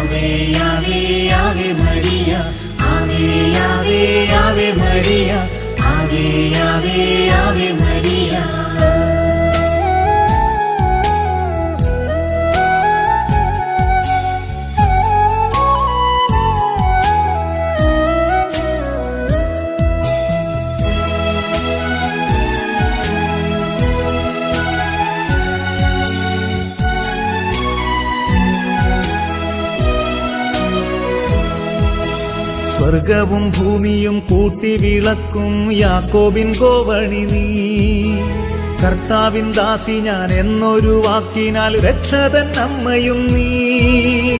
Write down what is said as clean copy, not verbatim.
ആവേ ആവേ Ave Maria, ആവേ ആവേ Ave Maria, ആവേ ആവേ Ave Maria. സ്വർഗവും ഭൂമിയും കൂട്ടി വിളക്കും യാക്കോബിൻ ഗോവണി നീ. കർത്താവിൻ ദാസി ഞാൻ എന്നൊരു വാക്കിനാൽ രക്ഷതൻ അമ്മയും നീ.